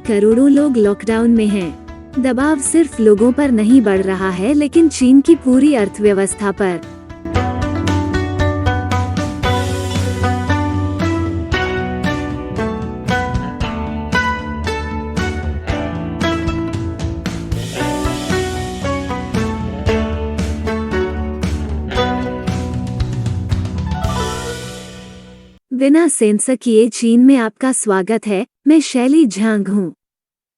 करोड़ों लोग लॉकडाउन में हैं। दबाव सिर्फ लोगों पर नहीं बढ़ रहा है, लेकिन चीन की पूरी अर्थव्यवस्था पर। बिना सेंसर किए चीन में आपका स्वागत है। मैं शैली झांग हूँ।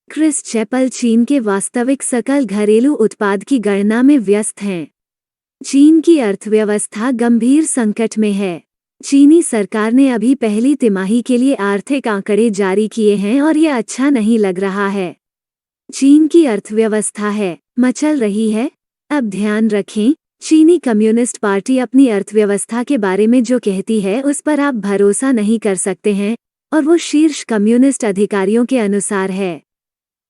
क्रिस चैपल चीन के वास्तविक सकल घरेलू उत्पाद की गणना में व्यस्त हैं। चीन की अर्थव्यवस्था गंभीर संकट में है। चीनी सरकार ने अभी पहली तिमाही के लिए आर्थिक आंकड़े जारी किए हैं और ये अच्छा नहीं लग रहा है। चीन की अर्थव्यवस्था मचल रही है। अब ध्यान रखें, चीनी कम्युनिस्ट पार्टी अपनी अर्थव्यवस्था के बारे में जो कहती है उस पर आप भरोसा नहीं कर सकते हैं, और वो शीर्ष कम्युनिस्ट अधिकारियों के अनुसार है।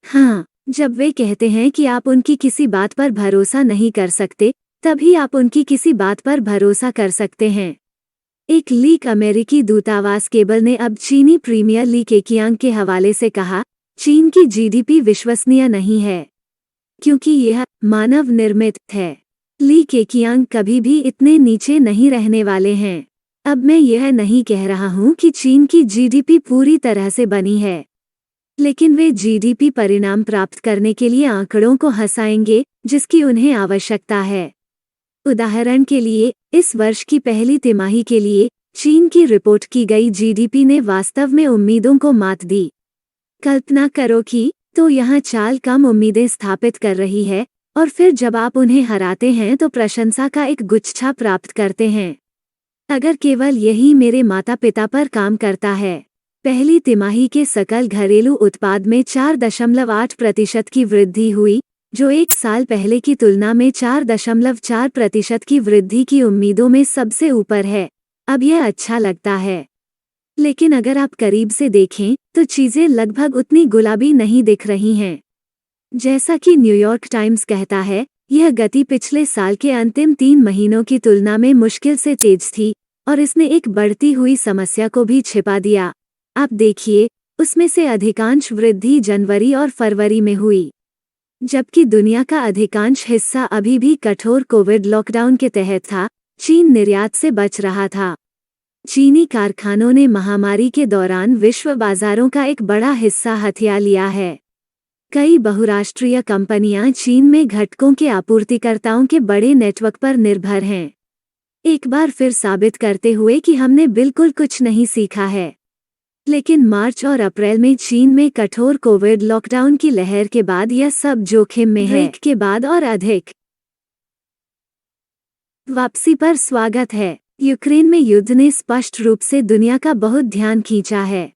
हाँ, जब वे कहते हैं कि आप उनकी किसी बात पर भरोसा नहीं कर सकते, तभी आप उनकी किसी बात पर भरोसा कर सकते हैं। एक लीक अमेरिकी दूतावास केबल ने अब चीनी प्रीमियर ली केकियांग के हवाले से कहा, चीन की जीडीपी विश्वसनीय नहीं है क्योंकि यह मानव निर्मित है। ली केकियांग कभी भी इतने नीचे नहीं रहने वाले हैं। अब मैं यह नहीं कह रहा हूँ कि चीन की जीडीपी पूरी तरह से बनी है, लेकिन वे जीडीपी परिणाम प्राप्त करने के लिए आंकड़ों को हंसाएंगे जिसकी उन्हें आवश्यकता है। उदाहरण के लिए, इस वर्ष की पहली तिमाही के लिए चीन की रिपोर्ट की गई जीडीपी ने वास्तव में उम्मीदों को मात दी। कल्पना करो कि तो यहाँ चाल कम उम्मीदें स्थापित कर रही है, और फिर जब आप उन्हें हराते हैं तो प्रशंसा का एक गुच्छा प्राप्त करते हैं। अगर केवल यही मेरे माता पिता पर काम करता है। पहली तिमाही के सकल घरेलू उत्पाद में 4.8% की वृद्धि हुई, जो एक साल पहले की तुलना में 4.4% की वृद्धि की उम्मीदों में सबसे ऊपर है। अब यह अच्छा लगता है, लेकिन अगर आप करीब से देखें तो चीजें लगभग उतनी गुलाबी नहीं दिख रही हैं। जैसा कि न्यूयॉर्क टाइम्स कहता है, यह गति पिछले साल के अंतिम 3 महीनों की तुलना में मुश्किल से तेज थी, और इसने एक बढ़ती हुई समस्या को भी छिपा दिया। आप देखिए, उसमें से अधिकांश वृद्धि जनवरी और फरवरी में हुई, जबकि दुनिया का अधिकांश हिस्सा अभी भी कठोर कोविड लॉकडाउन के तहत था। चीन निर्यात से बच रहा था। चीनी कारखानों ने महामारी के दौरान विश्व बाजारों का एक बड़ा हिस्सा हथिया लिया है। कई बहुराष्ट्रीय कंपनियां चीन में घटकों के आपूर्तिकर्ताओं के बड़े नेटवर्क पर निर्भर हैं, एक बार फिर साबित करते हुए कि हमने बिल्कुल कुछ नहीं सीखा है। लेकिन मार्च और अप्रैल में चीन में कठोर कोविड लॉकडाउन की लहर के बाद यह सब जोखिम में है। ब्रेक के बाद और अधिक वापसी पर स्वागत है। यूक्रेन में युद्ध ने स्पष्ट रूप से दुनिया का बहुत ध्यान खींचा है,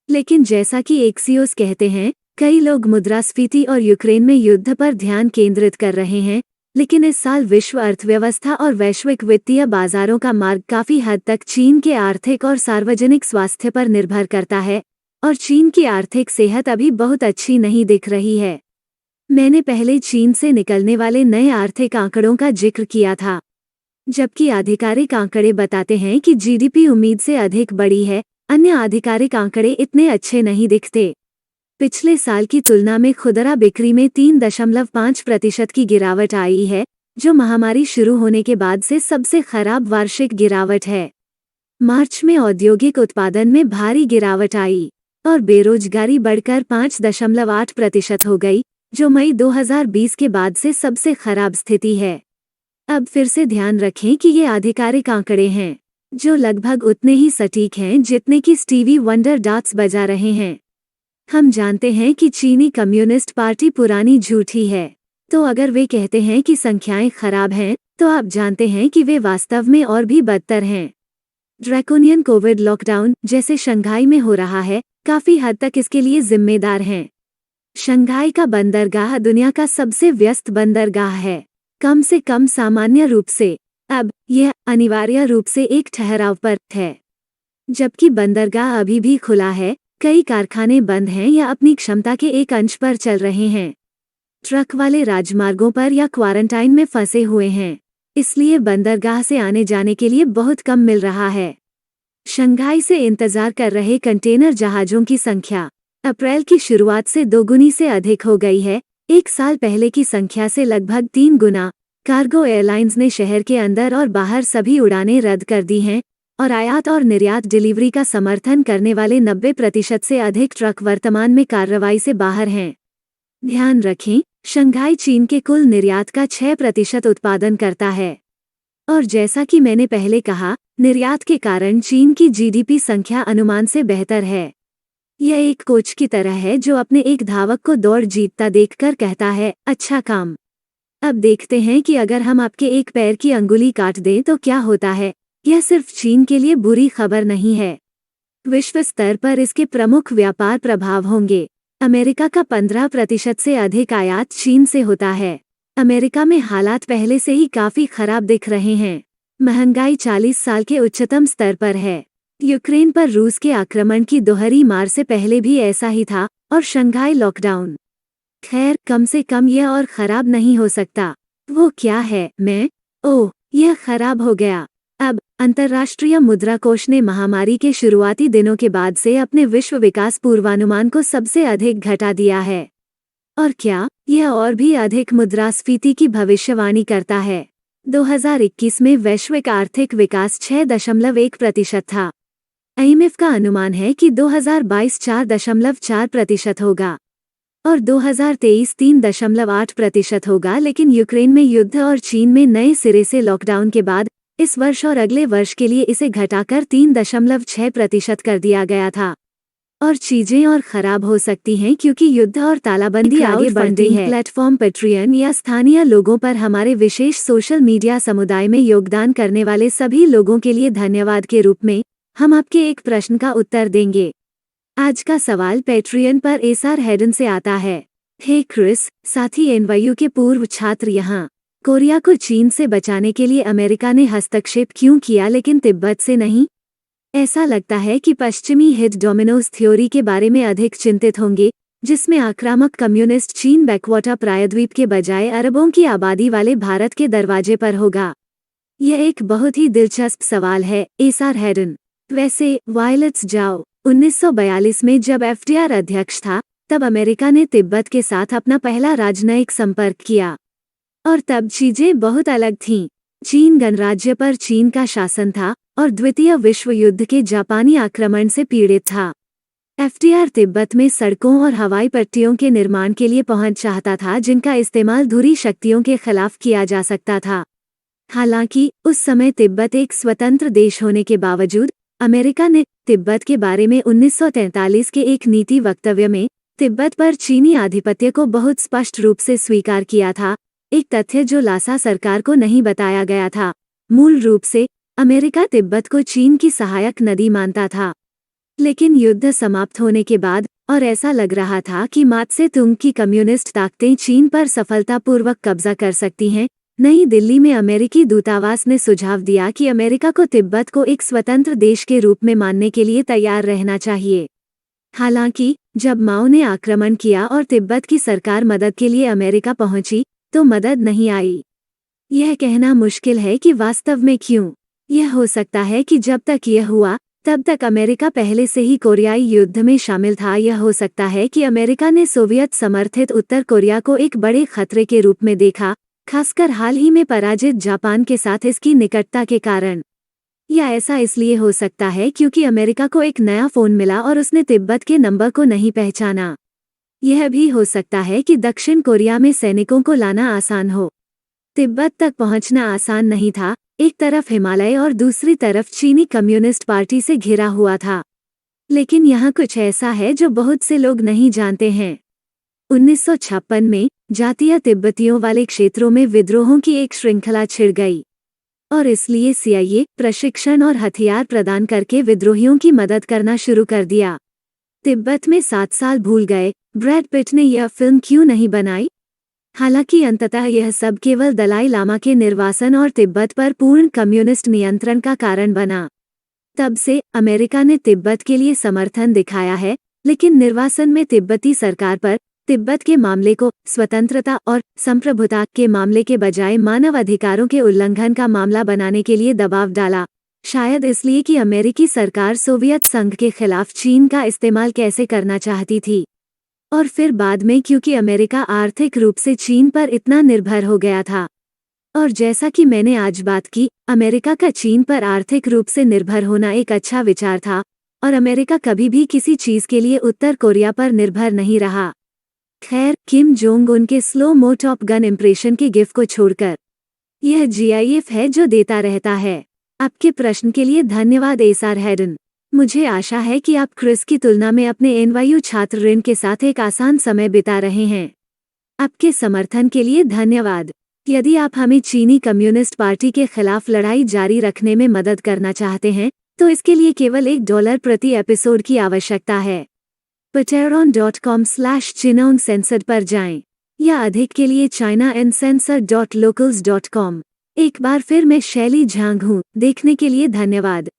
लेकिन जैसा कि एक्सियोस कहते हैं, कई लोग मुद्रास्फीति और यूक्रेन में युद्ध पर ध्यान केंद्रित कर रहे हैं, लेकिन इस साल विश्व अर्थव्यवस्था और वैश्विक वित्तीय बाजारों का मार्ग काफी हद तक चीन के आर्थिक और सार्वजनिक स्वास्थ्य पर निर्भर करता है, और चीन की आर्थिक सेहत अभी बहुत अच्छी नहीं दिख रही है। मैंने पहले चीन से निकलने वाले नए आर्थिक आंकड़ों का जिक्र किया था। जबकि आधिकारिक आंकड़े बताते हैं कि जीडीपी उम्मीद से अधिक बढ़ी है, अन्य आधिकारिक आंकड़े इतने अच्छे नहीं दिखते। पिछले साल की तुलना में खुदरा बिक्री में 3.5% की गिरावट आई है, जो महामारी शुरू होने के बाद से सबसे खराब वार्षिक गिरावट है। मार्च में औद्योगिक उत्पादन में भारी गिरावट आई, और बेरोजगारी बढ़कर 5.8% हो गई, जो मई 2020 के बाद से सबसे खराब स्थिति है। अब फिर से ध्यान रखें कि ये आधिकारिक आंकड़े हैं, जो लगभग उतने ही सटीक हैं जितने कि स्टीवी वंडर डॉट्स बजा रहे हैं। हम जानते हैं कि चीनी कम्युनिस्ट पार्टी पुरानी झूठी है, तो अगर वे कहते हैं कि संख्याएं खराब हैं, तो आप जानते हैं कि वे वास्तव में और भी बदतर हैं। ड्रैकोनियन कोविड लॉकडाउन, जैसे शंघाई में हो रहा है, काफी हद तक इसके लिए जिम्मेदार हैं। शंघाई का बंदरगाह दुनिया का सबसे व्यस्त बंदरगाह है, कम से कम सामान्य रूप से। अब यह अनिवार्य रूप से एक ठहराव पर है। जबकि बंदरगाह अभी भी खुला है, कई कारखाने बंद हैं या अपनी क्षमता के एक अंश पर चल रहे हैं। ट्रक वाले राजमार्गों पर या क्वारंटाइन में फंसे हुए हैं, इसलिए बंदरगाह से आने जाने के लिए बहुत कम मिल रहा है। शंघाई से इंतजार कर रहे कंटेनर जहाजों की संख्या अप्रैल की शुरुआत से दोगुनी से अधिक हो गई है। एक साल पहले की संख्या से लगभग 3 गुना। कार्गो एयरलाइंस ने शहर के अंदर और बाहर सभी उड़ानें रद्द कर दी हैं और आयात और निर्यात डिलीवरी का समर्थन करने वाले 90% से अधिक ट्रक वर्तमान में कार्रवाई से बाहर हैं। ध्यान रखें, शंघाई चीन के कुल निर्यात का 6% उत्पादन करता है। और जैसा कि मैंने पहले कहा, निर्यात के कारण चीन की जीडीपी संख्या अनुमान से बेहतर है। यह एक कोच की तरह है जो अपने एक धावक को दौड़ जीतता देखकर कहता है, अच्छा काम। अब देखते हैं कि अगर हम आपके एक पैर की अंगुली काट दें तो क्या होता है। यह सिर्फ चीन के लिए बुरी खबर नहीं है। विश्व स्तर पर इसके प्रमुख व्यापार प्रभाव होंगे। अमेरिका का 15% से अधिक आयात चीन से होता है। अमेरिका में हालात पहले से ही काफी खराब दिख रहे हैं। महंगाई 40 साल के उच्चतम स्तर पर है। यूक्रेन पर रूस के आक्रमण की दोहरी मार से पहले भी ऐसा ही था, और शंघाई लॉकडाउन। खैर, कम से कम यह और खराब नहीं हो सकता। वो क्या है? ओह, यह खराब हो गया। अब अंतर्राष्ट्रीय मुद्रा कोष ने महामारी के शुरुआती दिनों के बाद से अपने विश्व विकास पूर्वानुमान को सबसे अधिक घटा दिया है। और क्या, यह और भी अधिक मुद्रास्फीति की भविष्यवाणी करता है। 2021 में वैश्विक आर्थिक विकास 6.1% था। आईएमएफ का अनुमान है कि 2022 4.4% होगा और 2023 3.8% होगा। लेकिन यूक्रेन में युद्ध और चीन में नए सिरे से लॉकडाउन के बाद इस वर्ष और अगले वर्ष के लिए इसे घटाकर 3.6% कर दिया गया था। और चीजें और खराब हो सकती हैं क्योंकि युद्ध और तालाबंदी आगे बढ़ रही है। प्लेटफॉर्म पेट्रियन या स्थानीय लोगों पर हमारे विशेष सोशल मीडिया समुदाय में योगदान करने वाले सभी लोगों के लिए धन्यवाद के रूप में हम आपके एक प्रश्न का उत्तर देंगे। आज का सवाल पेट्रियन पर एसआर हेडन से आता है। हे क्रिस, साथी एनवायू के पूर्व छात्र यहाँ। कोरिया को चीन से बचाने के लिए अमेरिका ने हस्तक्षेप क्यों किया लेकिन तिब्बत से नहीं? ऐसा लगता है कि पश्चिमी हित डोमिनोज थ्योरी के बारे में अधिक चिंतित होंगे, जिसमें आक्रामक कम्युनिस्ट चीन बैकवाटर प्रायद्वीप के बजाय अरबों की आबादी वाले भारत के दरवाजे पर होगा। यह एक बहुत ही दिलचस्प सवाल है, एसआर हेडन। वैसे वायलेट्स जाओ, 1942 में जब एफडीआर अध्यक्ष था, तब अमेरिका ने तिब्बत के साथ अपना पहला राजनयिक संपर्क किया। और तब चीजें बहुत अलग थीं। चीन गणराज्य पर चीन का शासन था और द्वितीय विश्व युद्ध के जापानी आक्रमण से पीड़ित था। एफडीआर तिब्बत में सड़कों और हवाई पट्टियों के निर्माण के लिए पहुंच चाहता था जिनका इस्तेमाल धुरी शक्तियों के खिलाफ किया जा सकता था। हालांकि उस समय तिब्बत एक स्वतंत्र देश होने के बावजूद अमेरिका ने तिब्बत के बारे में 1943 के एक नीति वक्तव्य में तिब्बत पर चीनी आधिपत्य को बहुत स्पष्ट रूप से स्वीकार किया था, एक तथ्य जो लासा सरकार को नहीं बताया गया था। मूल रूप से अमेरिका तिब्बत को चीन की सहायक नदी मानता था। लेकिन युद्ध समाप्त होने के बाद और ऐसा लग रहा था कि मात्से तुंग की कम्युनिस्ट ताकतें चीन पर सफलतापूर्वक कब्जा कर सकती हैं, नई दिल्ली में अमेरिकी दूतावास ने सुझाव दिया कि अमेरिका को तिब्बत को एक स्वतंत्र देश के रूप में मानने के लिए तैयार रहना चाहिए। हालांकि जब माओ ने आक्रमण किया और तिब्बत की सरकार मदद के लिए अमेरिका पहुंची, तो मदद नहीं आई। यह कहना मुश्किल है कि वास्तव में क्यों। यह हो सकता है कि जब तक यह हुआ, तब तक अमेरिका पहले से ही कोरियाई युद्ध में शामिल था। यह हो सकता है कि अमेरिका ने सोवियत समर्थित उत्तर कोरिया को एक बड़े खतरे के रूप में देखा, खासकर हाल ही में पराजित जापान के साथ इसकी निकटता के कारण। या ऐसा इसलिए हो सकता है क्योंकि अमेरिका को एक नया फोन मिला और उसने तिब्बत के नंबर को नहीं पहचाना। यह भी हो सकता है कि दक्षिण कोरिया में सैनिकों को लाना आसान हो। तिब्बत तक पहुंचना आसान नहीं था, एक तरफ हिमालय और दूसरी तरफ चीनी कम्युनिस्ट पार्टी से घिरा हुआ था। लेकिन यहाँ कुछ ऐसा है जो बहुत से लोग नहीं जानते हैं। 1956 में जातीय तिब्बतियों वाले क्षेत्रों में विद्रोहों की एक श्रृंखला छिड़ गई और इसलिए सीआईए प्रशिक्षण और हथियार प्रदान करके विद्रोहियों की मदद करना शुरू कर दिया। तिब्बत में 7 साल भूल गए। ब्रैड पिट ने यह फिल्म क्यों नहीं बनाई? हालांकि अंततः यह सब केवल दलाई लामा के निर्वासन और तिब्बत पर पूर्ण कम्युनिस्ट नियंत्रण का कारण बना। तब से अमेरिका ने तिब्बत के लिए समर्थन दिखाया है, लेकिन निर्वासन में तिब्बती सरकार पर तिब्बत के मामले को स्वतंत्रता और संप्रभुता के मामले के बजाय मानव अधिकारों के उल्लंघन का मामला बनाने के लिए दबाव डाला। शायद इसलिए कि अमेरिकी सरकार सोवियत संघ के खिलाफ चीन का इस्तेमाल कैसे करना चाहती थी, और फिर बाद में क्योंकि अमेरिका आर्थिक रूप से चीन पर इतना निर्भर हो गया था। और जैसा कि मैंने आज बात की, अमेरिका का चीन पर आर्थिक रूप से निर्भर होना एक अच्छा विचार था, और अमेरिका कभी भी किसी चीज के लिए उत्तर कोरिया पर निर्भर नहीं रहा। खैर, किम जोंग उन के slow mo top gun impression के गिफ्ट को छोड़कर, यह GIF है जो देता रहता है। आपके प्रश्न के लिए धन्यवाद एसआर हेडन। मुझे आशा है कि आप क्रिस की तुलना में अपने NYU छात्र ऋण के साथ एक आसान समय बिता रहे हैं। आपके समर्थन के लिए धन्यवाद। यदि आप हमें चीनी कम्युनिस्ट पार्टी के खिलाफ लड़ाई जारी रखने में मदद करना चाहते हैं, तो इसके लिए केवल $1 प्रति एपिसोड की आवश्यकता है। patreon.com/ChinaUncensored पर जाएं, या अधिक के लिए ChinaUncensored.locals.com। एक बार फिर मैं शैली झांग हूँ। देखने के लिए धन्यवाद।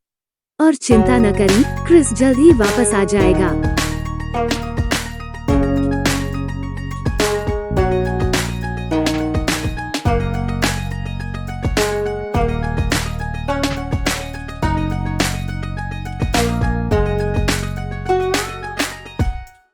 और चिंता न करें, क्रिस जल्द ही वापस आ जाएगा।